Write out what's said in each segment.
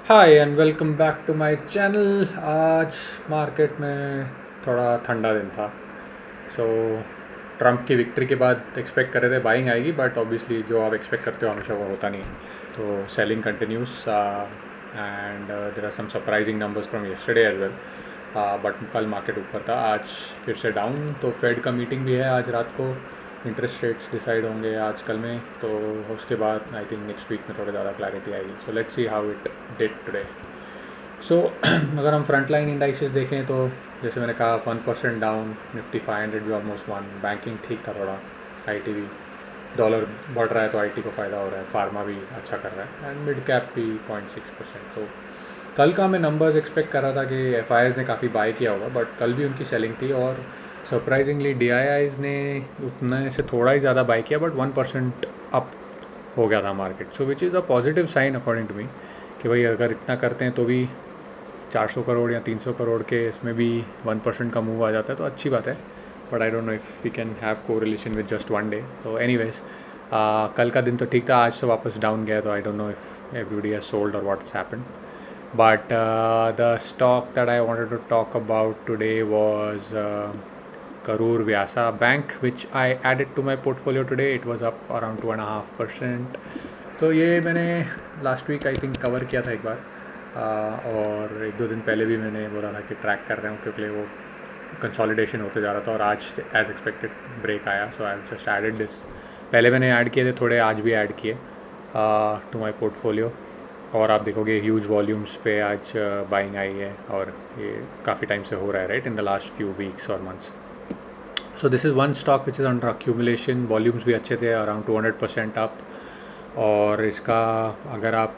Hi and welcome back to my channel. आज market में थोड़ा ठंडा दिन था। सो ट्रम्प की विक्ट्री के बाद एक्सपेक्ट कर रहे थे बाइंग आएगी, बट ऑब्वियसली जो आप एक्सपेक्ट करते हो हमेशा वो होता नहीं है। तो selling continues and there are some surprising numbers from yesterday as well. But कल मार्केट ऊपर था, आज फिर से डाउन। तो फेड का मीटिंग भी है आज रात को। इंटरेस्ट रेट्स डिसाइड होंगे आज कल में, तो उसके बाद आई थिंक नेक्स्ट वीक में थोड़ा ज़्यादा क्लैरिटी आएगी। So let's see how it did today. So अगर हम फ्रंट लाइन इंडाइसेस देखें तो जैसे मैंने कहा 1% डाउन, निफ्टी 500 भी ऑलमोस्ट वन। बैंकिंग ठीक था थोड़ा, आईटी भी। डॉलर बढ़ रहा है तो आईटी को फ़ायदा हो रहा है, फार्मा भी अच्छा कर रहा है, एंड मिड कैप भी 0.6%। तो कल का मैं नंबर्स एक्सपेक्ट कर रहा था कि एफ ने काफ़ी बाय किया होगा, बट कल भी उनकी सेलिंग थी। और सरप्राइजिंगली डी ने उतने से थोड़ा ही ज़्यादा बाय किया, बट 1% अप हो गया था market. So which is a positive sign according to me, कि भाई अगर इतना करते हैं तो भी 400 करोड़ या 300 करोड़ के इसमें भी 1% का मूव आ जाता है तो अच्छी बात है। But I don't know if we can have correlation with just one day. तो एनीवेज, कल का दिन तो ठीक था, आज तो वापस डाउन गया। तो I don't know if everybody has sold और what's happened. But the stock that I wanted to talk about today was Karur Vyasa Bank, which I added to my portfolio today. It was up around 2.5%. तो ये मैंने last week I think cover किया था एक बार, और एक दो दिन पहले भी मैंने बोला था कि ट्रैक कर रहे हूँ क्योंकि वो कंसोलिडेशन होते जा रहा था, और आज एज एक्सपेक्टेड ब्रेक आया। सो आई जस्ट एडेड दिस। पहले मैंने ऐड किए थे थोड़े, आज भी ऐड किए टू माई पोर्टफोलियो। और आप देखोगे ह्यूज वॉल्यूम्स पे आज बाइंग आई है, और ये काफ़ी टाइम से हो रहा है, right, in the last few weeks और months. So this is one stock which is under accumulation. Volumes भी अच्छे थे, अराउंड 200% अप। और इसका अगर आप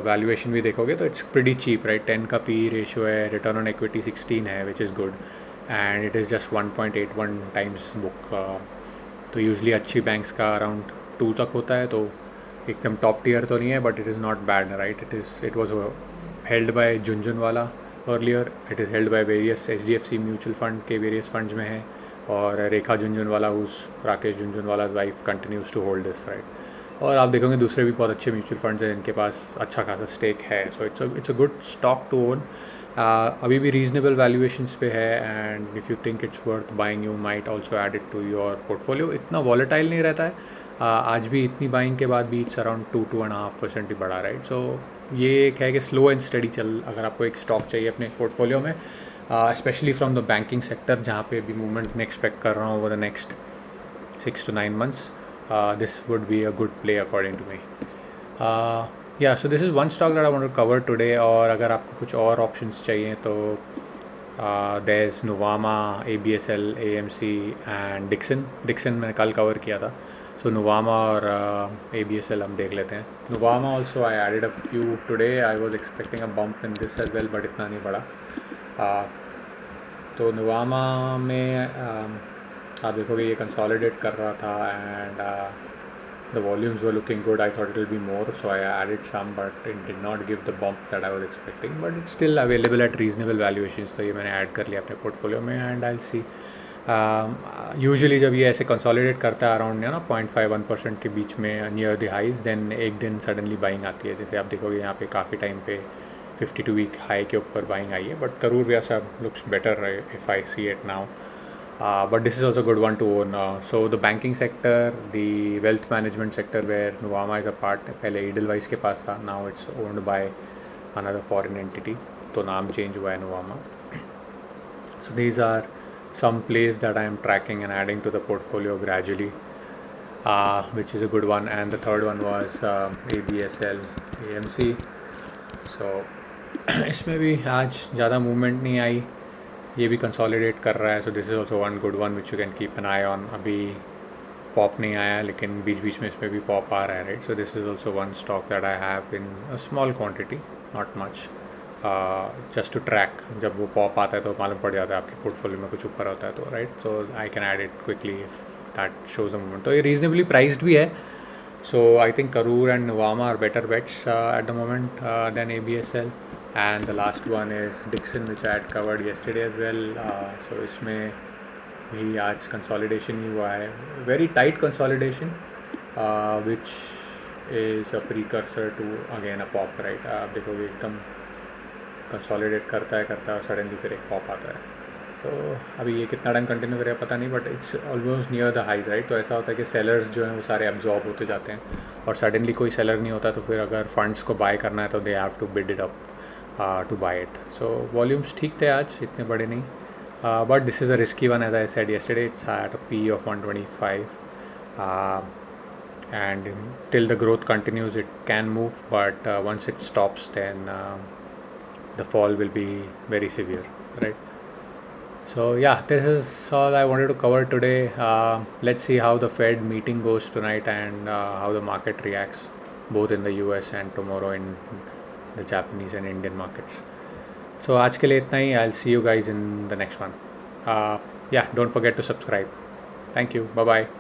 वैल्यूएशन भी देखोगे तो इट्स प्रीटी चीप, राइट। 10 का पी रेशियो है, रिटर्न ऑन इक्विटी 16 है, which is good, and it is just 1.81 times book. तो यूजली अच्छी बैंक्स का अराउंड 2 तक होता है, तो एकदम टॉप टीयर तो नहीं है, but it is not bad, right. It was held by Jhunjhunwala earlier. It is held by various HDFC mutual fund के वेरियस फंड्स में है, और Rekha Jhunjhunwala whose Rakesh Jhunjhunwala's wife continues to hold this, right. और आप देखोगे दूसरे भी बहुत अच्छे म्यूचुअल फंड्स हैं जिनके पास अच्छा खासा स्टेक है। So it's a good stock to own. अभी भी रीजनेबल वैल्यूएशंस पे है, and if you think it's worth buying you might also add it to your portfolio. इतना वॉलेटाइल नहीं रहता है। आज भी इतनी बाइंग के बाद भी इट्स अराउंड 2-2.5% ही बढ़ा, राइट। सो ये एक है कि स्लो एंड स्टडी चल, अगर आपको एक स्टॉक चाहिए अपने पोर्टफोलियो में, specially from the banking sector जहाँ पे भी मूवमेंट मैं एक्सपेक्ट कर रहा हूँ over the next 6 to 9 months, this would be a good play according to me. Yeah, so this is one stock that I want to cover today. और अगर आपको कुछ और options चाहिए तो there's Nuvama, ABSL, AMC and Dixon मैंने कल cover किया था। So Nuvama और ABSL हम देख लेते हैं। Nuvama also I added a few today. I was expecting a bump in this as well, but इतना नहीं बढ़ा। तो Nuvama में आप देखोगे ये कंसोलिडेट कर रहा था, and the volumes were looking good. I thought it will be more, so I added some, but it did not give the bump that I was expecting. But it's still available at reasonable valuations, तो ये मैंने add कर लिया अपने portfolio में, and I C. Usually जब ये ऐसे कंसोलिडेट करता है अराउंड ना 0.51% के बीच में नियर द हाइज, देन एक दिन सडनली बाइंग आती है। जैसे आप देखोगे यहाँ पे काफ़ी टाइम पे 52 वीक हाई के ऊपर बाइंग आई है, but Karur Vyasa looks better if I see it now. But this is also a good one to own. So the banking sector, the wealth management sector where Nuvama is a part, पहले Edelweiss के पास था, now it's owned by another foreign entity, तो नाम change हुआ है Nuvama. So these are some plays that I am tracking and adding to the portfolio gradually, which is a good one. And the third one was ABSL, AMC. So इसमें भी आज ज़्यादा movement नहीं आई, ये भी consolidate कर रहा है। सो this is also one good one which you can keep an I on. अभी पॉप नहीं आया, लेकिन बीच बीच में इसमें भी पॉप आ रहा है, right. So this is also one stock that I have in a small quantity, not much, just to track. जब वो पॉप आता है तो मालूम पड़ जाता है आपके पोर्टफोलियो में कुछ ऊपर होता है, तो right, so I can add it quickly if that shows a movement. तो ये रीजनेबली प्राइस्ड भी है। So I think Karur and Nuvama are better bets at the moment than ABSL. And the last one is Dixon, which I had covered yesterday as well. So इसमें भी आज consolidation ही हुआ है, very tight consolidation, which is a precursor to again a pop, right? आप देखोगे एकदम consolidate करता है और सडनली फिर एक पॉप आता है. सो अभी ये कितना टाइम कंटिन्यू करेगा पता नहीं, but it's almost near the highs, right? तो ऐसा होता है कि सेलर्स जो हैं वो सारे एब्जॉर्ब होते जाते हैं और सडनली कोई सेलर नहीं होता, तो फिर अगर फंड्स को बाय करना है तो they have to bid it up to buy it. So volumes ठीक थे आज, इतने बड़े नहीं, but this is a risky one. As I said yesterday, it's at a P of 125, and till the growth continues it can move, but once it stops then the fall will be very severe, right? So yeah, this is all I wanted to cover today. Let's see how the Fed meeting goes tonight and how the market reacts both in the US and tomorrow in the Japanese and Indian markets. So आज के लिए इतना ही. I'll see you guys in the next one. Yeah, don't forget to subscribe. Thank you. Bye bye.